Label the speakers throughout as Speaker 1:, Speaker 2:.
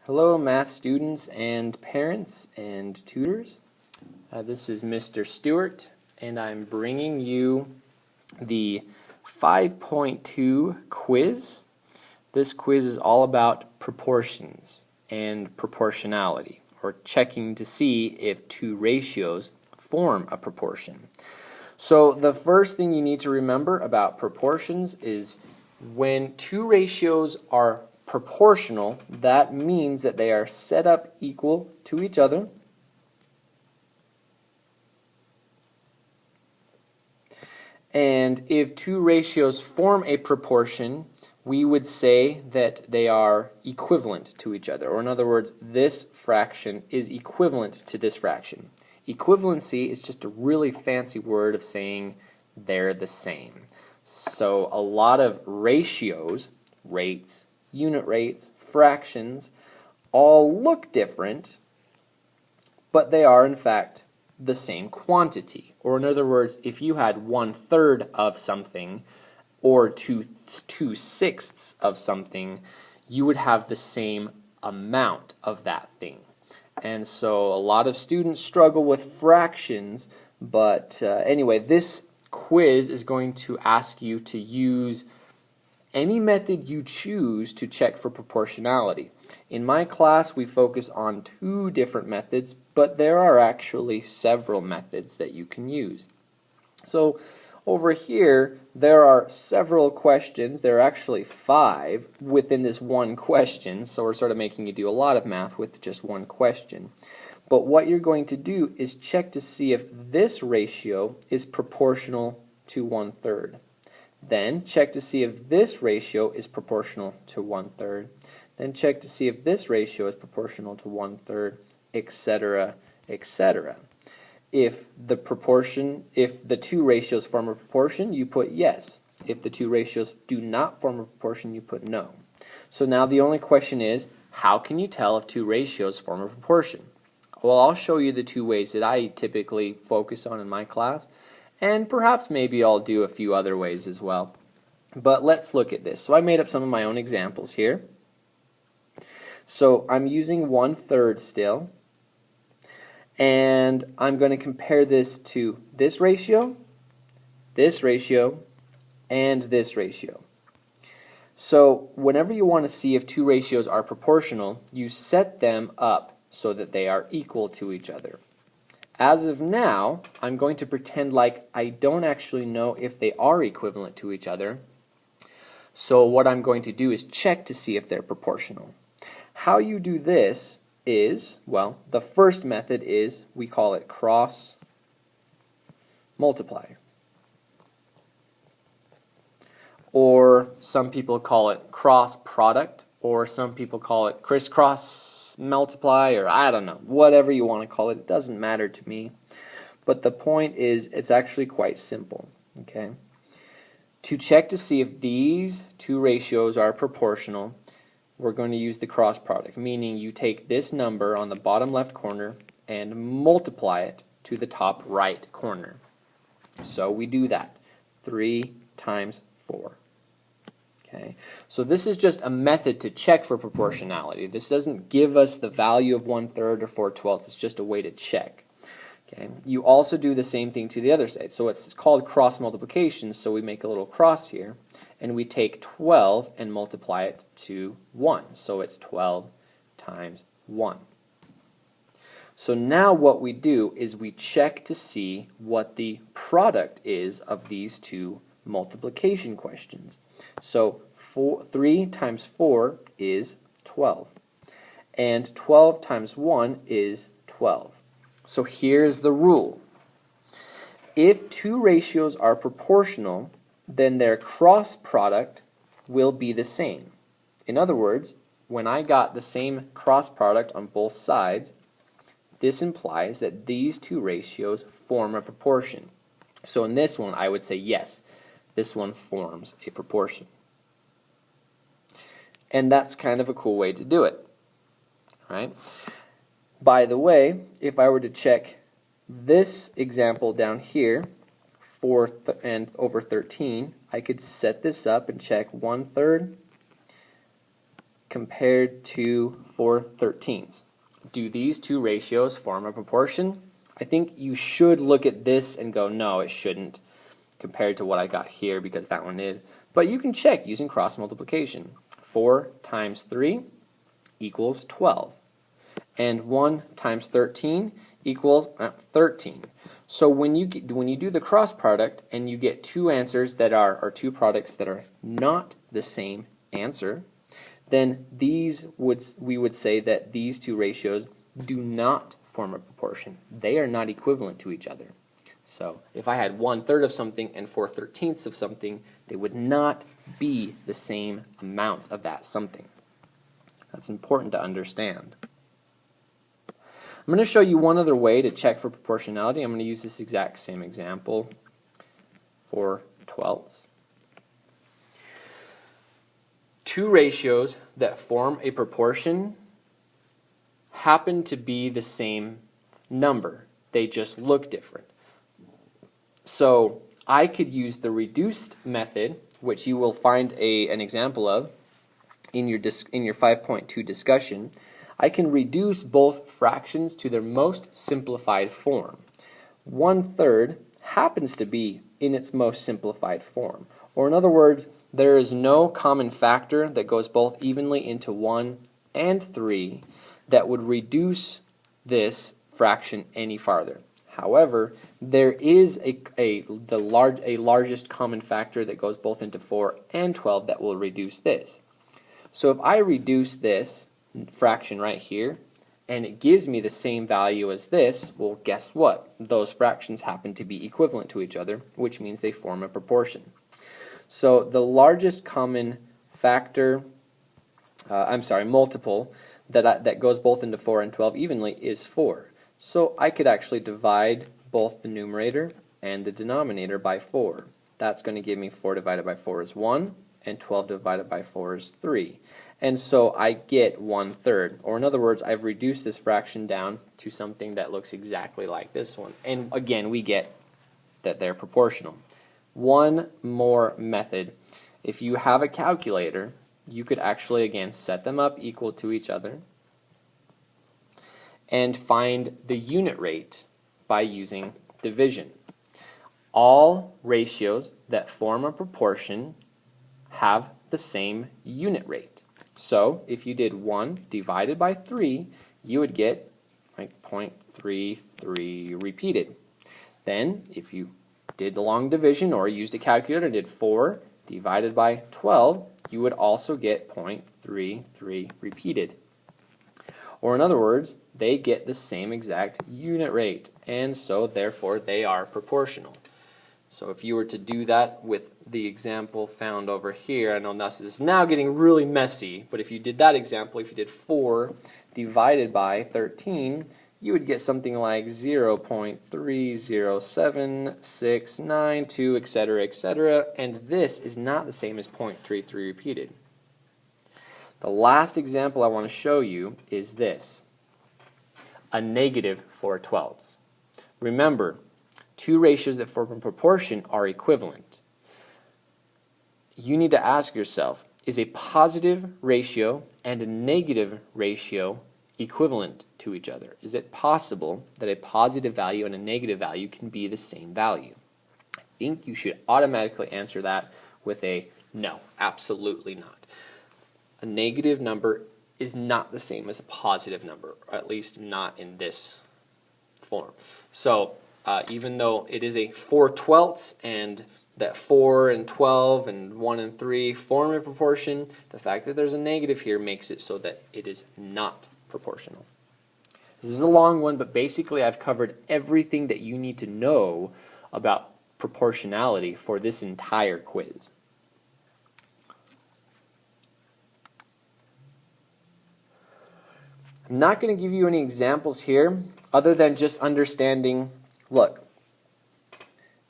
Speaker 1: Hello, math students and parents and tutors. This is Mr. Stewart, and I'm bringing you the 5.2 quiz. This quiz is all about proportions and proportionality, or checking to see if two ratios form a proportion. So the first thing you need to remember about proportions is when two ratios are proportional, that means that they are set up equal to each other. And if two ratios form a proportion, we would say that they are equivalent to each other. Or in other words, this fraction is equivalent to this fraction. Equivalency is just a really fancy word of saying they're the same. So a lot of ratios, rates, unit rates, fractions, all look different, but they are in fact the same quantity. Or in other words, if you had 1/3 of something or 2/6 of something, you would have the same amount of that thing. And so a lot of students struggle with fractions, but anyway, this quiz is going to ask you to use any method you choose to check for proportionality. In my class, we focus on two different methods, but there are actually several methods that you can use. So over here, there are several questions. There are actually 5 within this one question, so we're sort of making you do a lot of math with just one question. But what you're going to do is check to see if this ratio is proportional to 1/3. Then check to see if this ratio is proportional to 1/3. Then check to see if this ratio is proportional to 1/3, etc., etc. If the two ratios form a proportion, you put yes. If the two ratios do not form a proportion, you put no. So now the only question is, how can you tell if two ratios form a proportion? Well, I'll show you the two ways that I typically focus on in my class, and perhaps maybe I'll do a few other ways as well. But let's look at this. So I made up some of my own examples here. So I'm using 1/3 still, and I'm going to compare this to this ratio, and this ratio. So whenever you want to see if two ratios are proportional, you set them up so that they are equal to each other. As of now, I'm going to pretend like I don't actually know if they are equivalent to each other. So what I'm going to do is check to see if they're proportional. How you do this is, well, the first method is, we call it cross multiply. Or some people call it cross product, or some people call it crisscross multiply, or I don't know, whatever you want to call it. It doesn't matter to me. But the point is, it's actually quite simple. Okay? To check to see if these two ratios are proportional, we're going to use the cross product, meaning you take this number on the bottom left corner and multiply it to the top right corner. So we do that. 3 times 4. Okay. So this is just a method to check for proportionality. This doesn't give us the value of 1/3 or 4/12. It's just a way to check. Okay. You also do the same thing to the other side. So it's called cross multiplication, so we make a little cross here, and we take 12 and multiply it to 1. So it's 12 times 1. So now what we do is we check to see what the product is of these two multiplication questions. So 3 times 4 is 12. And 12 times 1 is 12. So here's the rule. If two ratios are proportional, then their cross product will be the same. In other words, when I got the same cross product on both sides, this implies that these two ratios form a proportion. So in this one, I would say yes, this one forms a proportion. And that's kind of a cool way to do it. Right? By the way, if I were to check this example down here, 4 and over 13, I could set this up and check 1/3 compared to 4/13. Do these two ratios form a proportion? I think you should look at this and go, no, it shouldn't, compared to what I got here, because that one is. But you can check using cross multiplication. 4 times 3 equals 12. And 1 times 13 equals 13. So when you do the cross product and you get two answers that are, or two products that are not the same answer, then we would say that these two ratios do not form a proportion. They are not equivalent to each other. So if I had 1/3 of something and 4/13 of something, they would not be the same amount of that something. That's important to understand. I'm going to show you one other way to check for proportionality. I'm going to use this exact same example for 12ths. Two ratios that form a proportion happen to be the same number. They just look different. So I could use the reduced method, which you will find an example of in your 5.2 discussion. I can reduce both fractions to their most simplified form. 1/3 happens to be in its most simplified form. Or in other words, there is no common factor that goes both evenly into 1 and 3 that would reduce this fraction any farther. However, there is a largest common factor that goes both into 4 and 12 that will reduce this. So if I reduce this fraction right here, and it gives me the same value as this, well, guess what? Those fractions happen to be equivalent to each other, which means they form a proportion. So the largest common factor, multiple, that goes both into 4 and 12 evenly is 4. So I could actually divide both the numerator and the denominator by 4. That's going to give me 4 divided by 4 is 1, and 12 divided by 4 is 3. And so I get 1/3. Or in other words, I've reduced this fraction down to something that looks exactly like this one. And again, we get that they're proportional. One more method. If you have a calculator, you could actually, again, set them up equal to each other and find the unit rate by using division. All ratios that form a proportion have the same unit rate. So if you did 1 divided by 3, you would get like 0.33 repeated. Then if you did the long division or used a calculator and did 4 divided by 12, you would also get 0.33 repeated. Or in other words, they get the same exact unit rate, and so therefore they are proportional. So if you were to do that with the example found over here, I know this is now getting really messy, but if you did that example, if you did 4 divided by 13, you would get something like 0.307692, etc., etc., and this is not the same as 0.33 repeated. The last example I want to show you is this, a negative 4/12. Remember, two ratios that form a proportion are equivalent. You need to ask yourself, is a positive ratio and a negative ratio equivalent to each other? Is it possible that a positive value and a negative value can be the same value? I think you should automatically answer that with a no, absolutely not. A negative number is not the same as a positive number, or at least not in this form. So even though it is a 4/12 and that 4 and 12 and 1 and 3 form a proportion, the fact that there's a negative here makes it so that it is not proportional. This is a long one, but basically I've covered everything that you need to know about proportionality for this entire quiz. I'm not going to give you any examples here other than just understanding, look,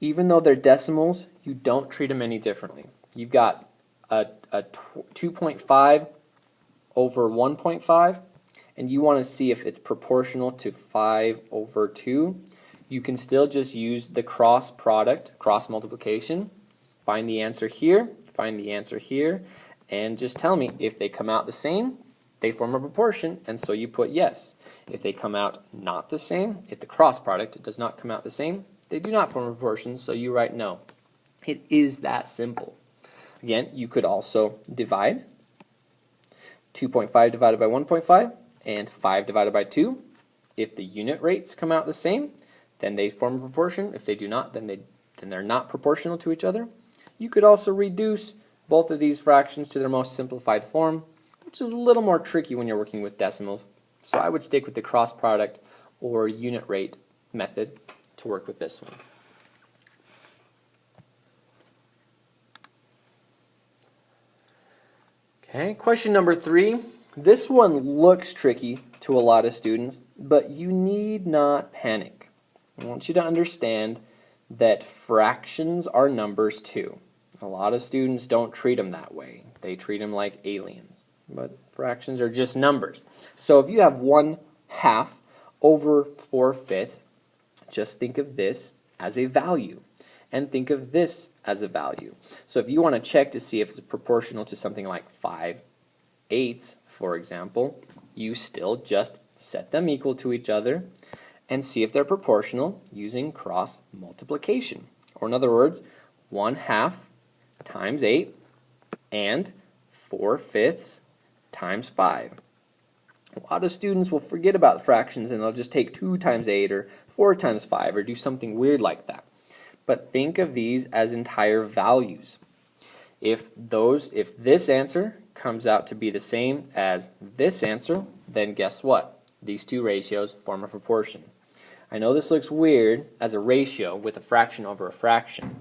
Speaker 1: even though they're decimals, you don't treat them any differently. You've got a 2.5 over 1.5, and you want to see if it's proportional to 5 over 2. You can still just use the cross product, cross multiplication, find the answer here, and just tell me if they come out the same, they form a proportion, and so you put yes. If they come out not the same, if the cross product does not come out the same, they do not form a proportion, so you write no. It is that simple. Again, you could also divide 2.5 divided by 1.5 and 5 divided by 2. If the unit rates come out the same, then they form a proportion. If they do not, then they're not proportional to each other. You could also reduce both of these fractions to their most simplified form, which is a little more tricky when you're working with decimals. So I would stick with the cross product or unit rate method to work with this one. Okay, question number 3. This one looks tricky to a lot of students, but you need not panic. I want you to understand that fractions are numbers too. A lot of students don't treat them that way. They treat them like aliens. But fractions are just numbers. So if you have 1/2 over 4/5, just think of this as a value. And think of this as a value. So if you want to check to see if it's proportional to something like 5/8, for example, you still just set them equal to each other and see if they're proportional using cross multiplication. Or in other words, 1/2 times 8 and 4/5 times 5. A lot of students will forget about fractions and they'll just take 2 times 8 or 4 times 5 or do something weird like that. But think of these as entire values. If this answer comes out to be the same as this answer, then guess what? These two ratios form a proportion. I know this looks weird as a ratio with a fraction over a fraction.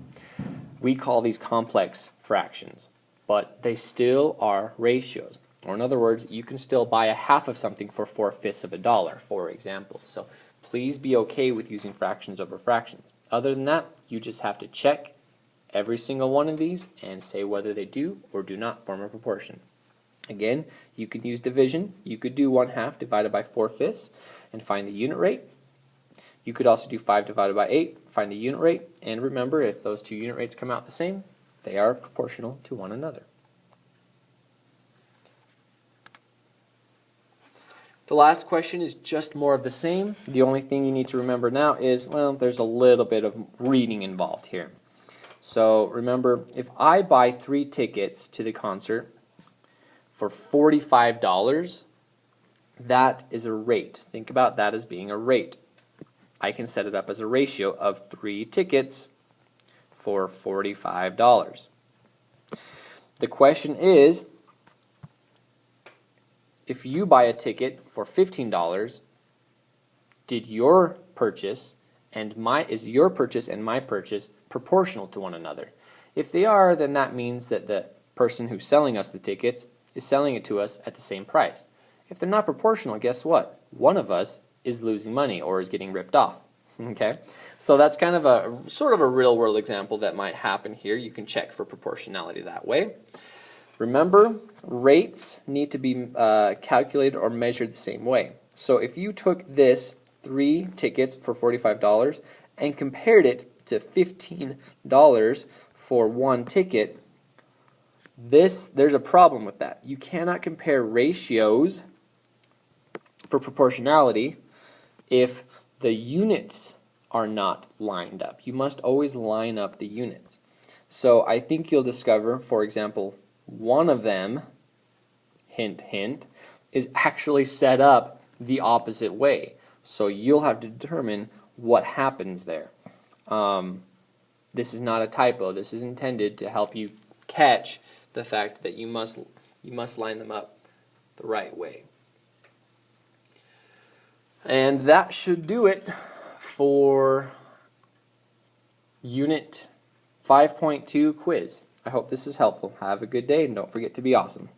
Speaker 1: We call these complex fractions, but they still are ratios. Or in other words, you can still buy a half of something for 4/5 of a dollar, for example. So please be okay with using fractions over fractions. Other than that, you just have to check every single one of these and say whether they do or do not form a proportion. Again, you could use division. You could do 1/2 divided by 4/5 and find the unit rate. You could also do 5 divided by 8, find the unit rate, and remember, if those two unit rates come out the same, they are proportional to one another. The last question is just more of the same. The only thing you need to remember now is, well, there's a little bit of reading involved here. So remember, if I buy 3 tickets to the concert for $45, that is a rate. Think about that as being a rate. I can set it up as a ratio of 3 tickets for $45. The question is, if you buy a ticket for $15, is your purchase and my purchase proportional to one another? If they are, then that means that the person who's selling us the tickets is selling it to us at the same price. If they're not proportional, guess what? One of us is losing money or is getting ripped off. Okay, so that's kind of a sort of a real-world example that might happen here. You can check for proportionality that way. Remember, rates need to be calculated or measured the same way. So if you took this 3 tickets for $45 and compared it to $15 for 1 ticket, there's a problem with that. You cannot compare ratios for proportionality if the units are not lined up. You must always line up the units. So I think you'll discover, for example, one of them, hint, hint, is actually set up the opposite way. So you'll have to determine what happens there. This is not a typo. This is intended to help you catch the fact that you must line them up the right way. And that should do it for Unit 5.2 quiz. I hope this is helpful. Have a good day and don't forget to be awesome.